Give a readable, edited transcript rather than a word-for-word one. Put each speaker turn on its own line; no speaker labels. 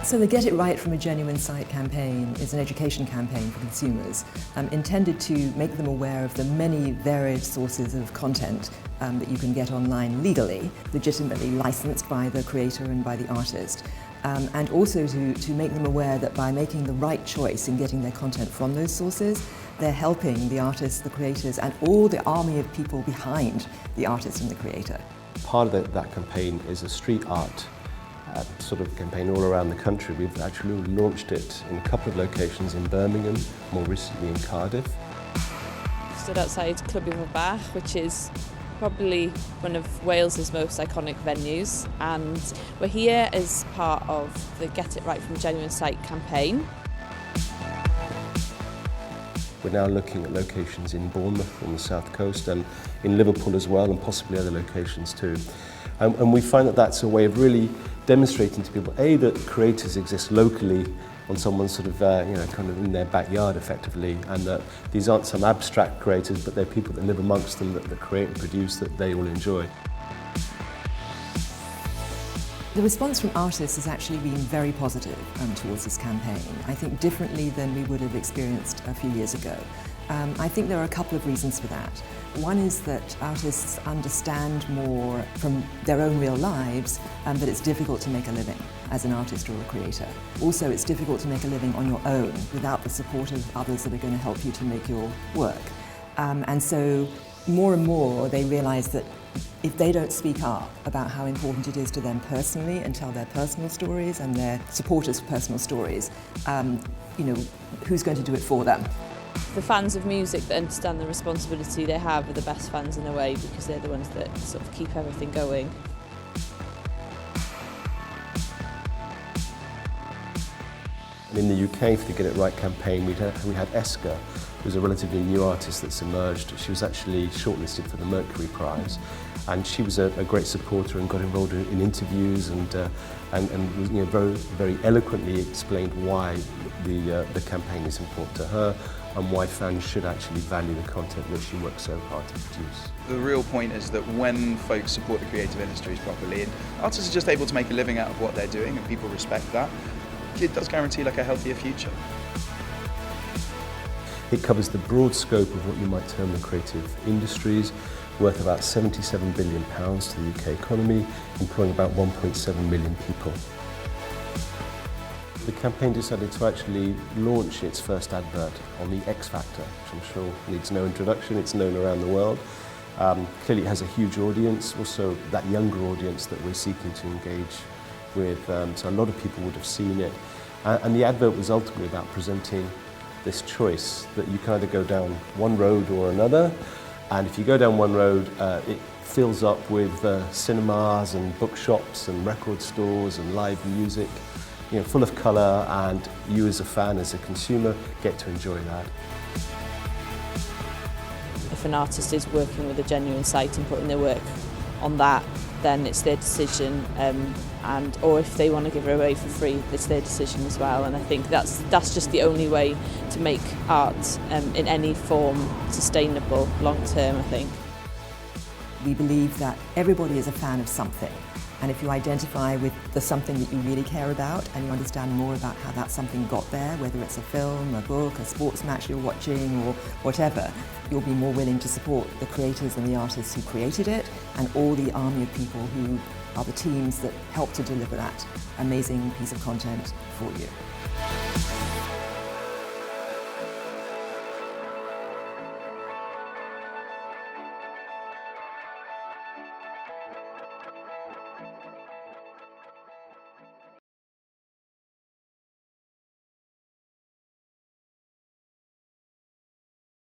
So the Get It Right from a Genuine Site campaign is an education campaign for consumers intended to make them aware of the many varied sources of content that you can get online legally, legitimately licensed by the creator and by the artist. And also to make them aware that by making the right choice in getting their content from those sources, they're helping the artists, the creators, and all the army of people behind the artist and the creator.
Part of that campaign is a street art sort of campaign all around the country. We've actually launched it in a couple of locations in Birmingham, more recently in Cardiff.
Stood outside Clwb Ifor Bach, which is probably one of Wales's most iconic venues, and we're here as part of the Get It Right from a Genuine Site campaign.
We're now looking at locations in Bournemouth on the south coast and in Liverpool as well, and possibly other locations too. And we find that that's a way of really demonstrating to people, A, that creators exist locally on someone's sort of, kind of in their backyard effectively, and that these aren't some abstract creators, but they're people that live amongst them, that create and produce, that they all enjoy.
The response from artists has actually been very positive towards this campaign. I think differently than we would have experienced a few years ago. I think there are a couple of reasons for that. One is that artists understand more from their own real lives that it's difficult to make a living as an artist or a creator. Also, it's difficult to make a living on your own without the support of others that are going to help you to make your work. And so more and more they realise that if they don't speak up about how important it is to them personally and tell their personal stories and their supporters' personal stories, who's going to do it for them?
The fans of music that understand the responsibility they have are the best fans in a way, because they're the ones that sort of keep everything going.
In the UK, for the Get It Right campaign, we had Eska, who's a relatively new artist that's emerged. She was actually shortlisted for the Mercury Prize, and she was a great supporter and got involved in interviews and very, very eloquently explained why the campaign is important to her and why fans should actually value the content that she works so hard to produce.
The real point is that when folks support the creative industries properly, and artists are just able to make a living out of what they're doing and people respect that, it does guarantee like a healthier future.
It covers the broad scope of what you might term the creative industries, worth about £77 billion to the UK economy, employing about 1.7 million people. The campaign decided to actually launch its first advert on the X Factor, which I'm sure needs no introduction. It's known around the world. Clearly it has a huge audience, also that younger audience that we're seeking to engage with, so a lot of people would have seen it. And the advert was ultimately about presenting this choice that you can either go down one road or another, and if you go down one road, it fills up with cinemas and bookshops and record stores and live music, full of colour, and you as a fan, as a consumer, get to enjoy that.
If an artist is working with a genuine site and putting their work on that, then it's their decision, or if they want to give it away for free, it's their decision as well. And I think that's just the only way to make art in any form sustainable long term, I think.
We believe that everybody is a fan of something, and if you identify with the something that you really care about and you understand more about how that something got there, whether it's a film, a book, a sports match you're watching or whatever, you'll be more willing to support the creators and the artists who created it and all the army of people who are the teams that help to deliver that amazing piece of content for you.